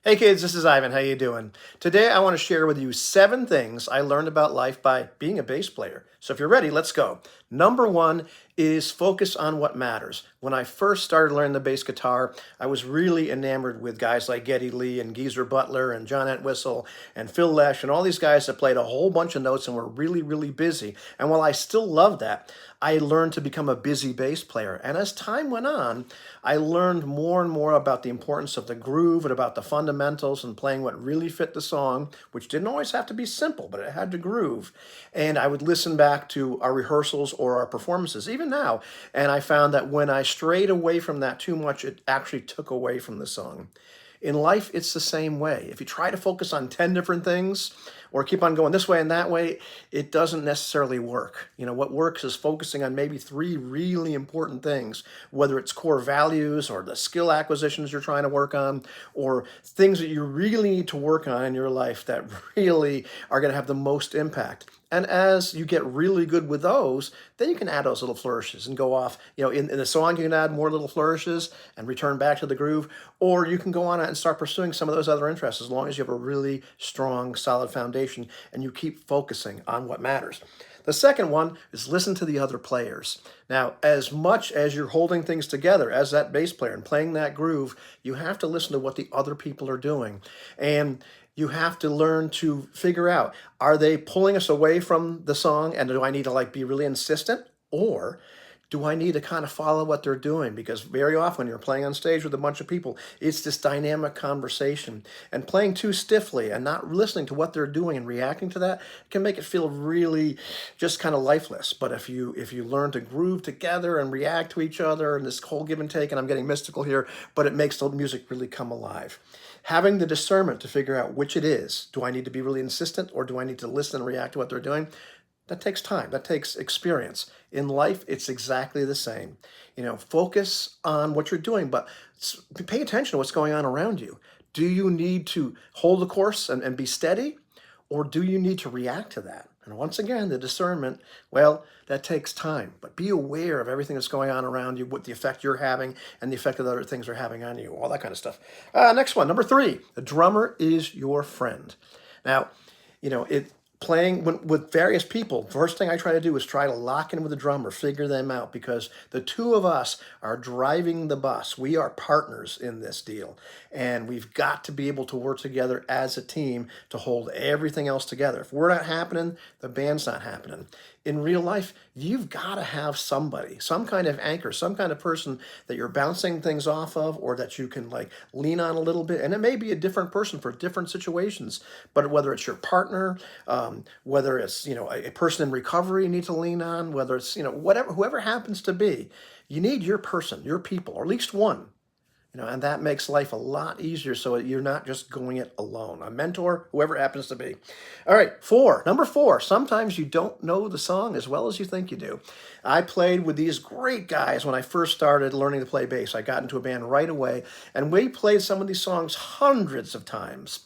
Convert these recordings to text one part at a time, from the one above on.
Hey kids, this is Ivan. How you doing? Today I want to share with you 7 things I learned about life by being a bass player. So if you're ready, let's go. Number 1 is focus on what matters. When I first started learning the bass guitar, I was really enamored with guys like Geddy Lee and Geezer Butler and John Entwistle and Phil Lesh and all these guys that played a whole bunch of notes and were really, really busy. And while I still love that, I learned to become a busy bass player. And as time went on, I learned more and more about the importance of the groove and about the fundamentals and playing what really fit the song, which didn't always have to be simple, but it had to groove. And I would listen back to our rehearsals or our performances, even now, and I found that when I strayed away from that too much, it actually took away from the song. In life, it's the same way. If you try to focus on 10 different things or keep on going this way and that way, it doesn't necessarily work. You know, what works is focusing on maybe 3 really important things, whether it's core values or the skill acquisitions you're trying to work on, or things that you really need to work on in your life that really are going to have the most impact. And as you get really good with those, then you can add those little flourishes and go off. You know, in the song, you can add more little flourishes and return back to the groove, or you can go on and start pursuing some of those other interests as long as you have a really strong, solid foundation and you keep focusing on what matters. The second one is listen to the other players. Now, as much as you're holding things together as that bass player and playing that groove, you have to listen to what the other people are doing. And you have to learn to figure out, are they pulling us away from the song and do I need to be really insistent? Or do I need to kind of follow what they're doing? Because very often when you're playing on stage with a bunch of people, it's this dynamic conversation. And playing too stiffly and not listening to what they're doing and reacting to that can make it feel really just kind of lifeless. But if you learn to groove together and react to each other and this whole give and take, and I'm getting mystical here, but it makes the music really come alive. Having the discernment to figure out which it is. Do I need to be really insistent or do I need to listen and react to what they're doing? That takes time. That takes experience. In life, it's exactly the same. You know, focus on what you're doing, but pay attention to what's going on around you. Do you need to hold the course and be steady, or do you need to react to that? And once again, the discernment, well, that takes time. But be aware of everything that's going on around you, what the effect you're having, and the effect that other things are having on you, all that kind of stuff. Next one, number 3, the drummer is your friend. Now, you know, playing with various people, first thing I try to do is try to lock in with the drummer, figure them out, because the two of us are driving the bus. We are partners in this deal, and we've got to be able to work together as a team to hold everything else together. If we're not happening, the band's not happening. In real life, you've got to have somebody, some kind of anchor, some kind of person that you're bouncing things off of or that you can lean on a little bit. And it may be a different person for different situations, but whether it's your partner, whether it's, a person in recovery you need to lean on, whether it's, whoever happens to be, you need your person, your people, or at least one. And that makes life a lot easier so you're not just going it alone. A mentor, whoever it happens to be. All right, number 4, sometimes you don't know the song as well as you think you do. I played with these great guys when I first started learning to play bass. I got into a band right away, and we played some of these songs hundreds of times.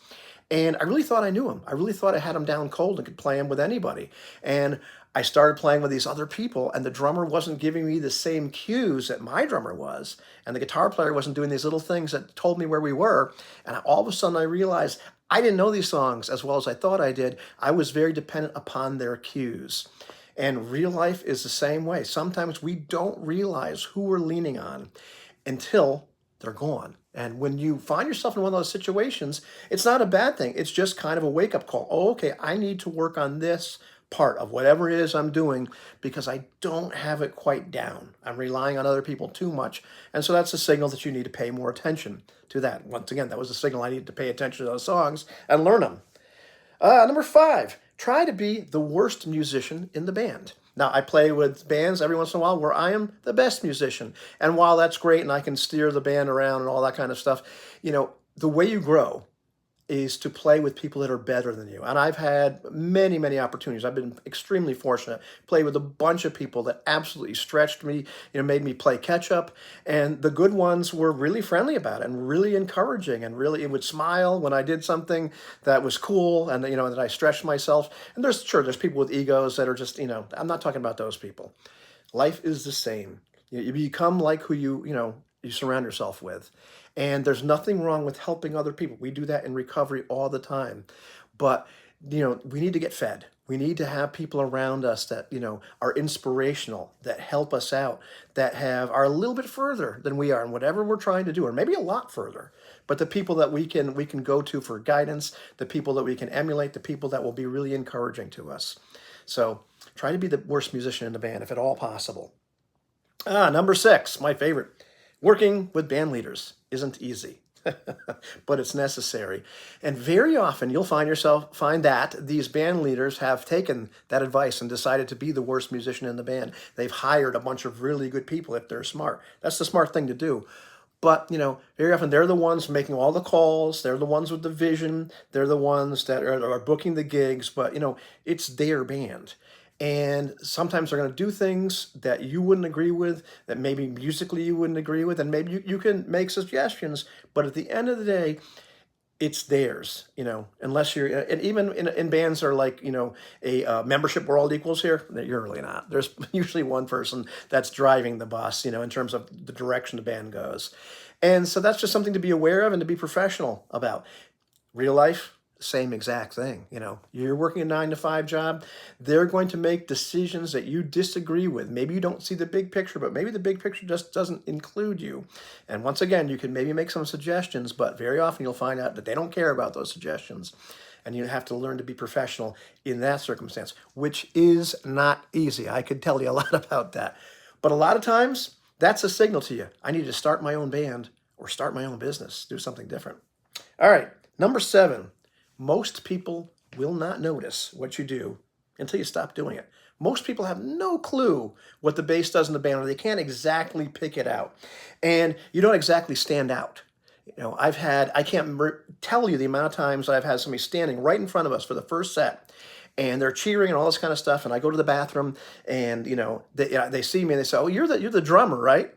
And I really thought I knew them. I really thought I had them down cold and could play them with anybody. And I started playing with these other people, and the drummer wasn't giving me the same cues that my drummer was, and the guitar player wasn't doing these little things that told me where we were. And all of a sudden I realized I didn't know these songs as well as I thought I did. I was very dependent upon their cues. And real life is the same way. Sometimes we don't realize who we're leaning on until they're gone. And when you find yourself in one of those situations, it's not a bad thing. It's just kind of a wake-up call. Oh, okay, I need to work on this part of whatever it is I'm doing because I don't have it quite down. I'm relying on other people too much. And so that's a signal that you need to pay more attention to that. Once again, that was a signal I needed to pay attention to those songs and learn them. Number 5, try to be the worst musician in the band. Now, I play with bands every once in a while where I am the best musician. And while that's great and I can steer the band around and all that kind of stuff, the way you grow is to play with people that are better than you. And I've had many, many opportunities. I've been extremely fortunate. Played with a bunch of people that absolutely stretched me, made me play catch up. And the good ones were really friendly about it and really encouraging and really would smile when I did something that was cool and, that I stretched myself. And there's people with egos that are just, I'm not talking about those people. Life is the same. You become like who you surround yourself with. And there's nothing wrong with helping other people. We do that in recovery all the time. But, we need to get fed. We need to have people around us that, are inspirational, that help us out, that are a little bit further than we are in whatever we're trying to do, or maybe a lot further. But the people that we can go to for guidance, the people that we can emulate, the people that will be really encouraging to us. So try to be the worst musician in the band if at all possible. Number 6, my favorite. Working with band leaders isn't easy, but it's necessary. And very often you'll find that these band leaders have taken that advice and decided to be the worst musician in the band. They've hired a bunch of really good people if they're smart. That's the smart thing to do. But, very often they're the ones making all the calls. They're the ones with the vision. They're the ones that are booking the gigs. But, it's their band. And sometimes they're going to do things that you wouldn't agree with, that maybe musically you wouldn't agree with, and maybe you can make suggestions. But at the end of the day, it's theirs, unless you're, and even in bands that are like, a membership, we're all equals here. You're really not. There's usually one person that's driving the bus, in terms of the direction the band goes. And so that's just something to be aware of and to be professional about. Real life, same exact thing. You're working a 9-to-5 job. They're going to make decisions that you disagree with. Maybe you don't see the big picture, but maybe the big picture just doesn't include you. And once again, you can maybe make some suggestions, but very often you'll find out that they don't care about those suggestions. And you have to learn to be professional in that circumstance, which is not easy. I could tell you a lot about that. But a lot of times, that's a signal to you. I need to start my own band or start my own business, do something different. All right, number 7. Most people will not notice what you do until you stop doing it. Most people have no clue what the bass does in the band, or they can't exactly pick it out. And you don't exactly stand out. I can't tell you the amount of times I've had somebody standing right in front of us for the first set, and they're cheering and all this kind of stuff, and I go to the bathroom, and, they see me, and they say, "Oh, you're the drummer, right?"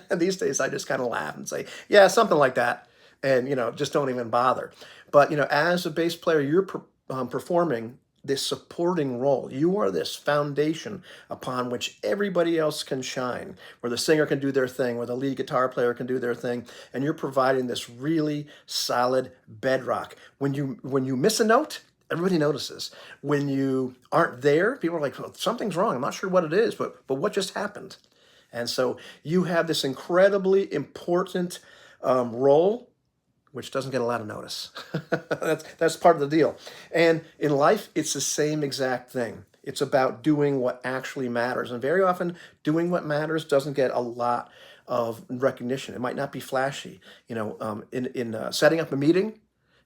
And these days I just kind of laugh and say, "Yeah, something like that." And, just don't even bother. But, as a bass player, you're performing this supporting role. You are this foundation upon which everybody else can shine, where the singer can do their thing, where the lead guitar player can do their thing, and you're providing this really solid bedrock. When you miss a note, everybody notices. When you aren't there, people are like, "Well, something's wrong. I'm not sure what it is, but what just happened?" And so you have this incredibly important role, which doesn't get a lot of notice. That's part of the deal. And in life, it's the same exact thing. It's about doing what actually matters. And very often, doing what matters doesn't get a lot of recognition. It might not be flashy. In setting up a meeting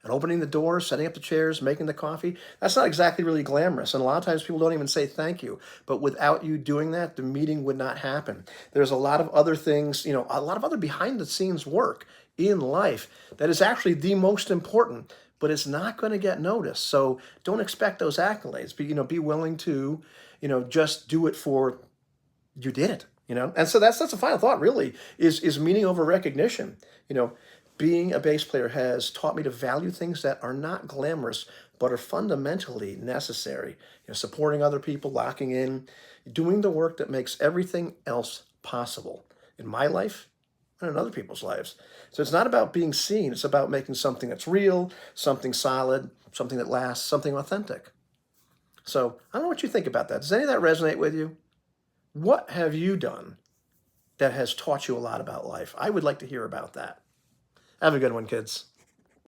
and opening the doors, setting up the chairs, making the coffee, that's not exactly really glamorous. And a lot of times people don't even say thank you. But without you doing that, the meeting would not happen. There's a lot of other things, a lot of other behind the scenes work in life that is actually the most important, but it's not going to get noticed. So don't expect those accolades. Be willing to, just do it for you did it, And so that's the final thought really is meaning over recognition. Being a bass player has taught me to value things that are not glamorous, but are fundamentally necessary. Supporting other people, locking in, doing the work that makes everything else possible in my life and in other people's lives. So it's not about being seen. It's about making something that's real, something solid, something that lasts, something authentic. So I don't know what you think about that. Does any of that resonate with you? What have you done that has taught you a lot about life? I would like to hear about that. Have a good one, kids.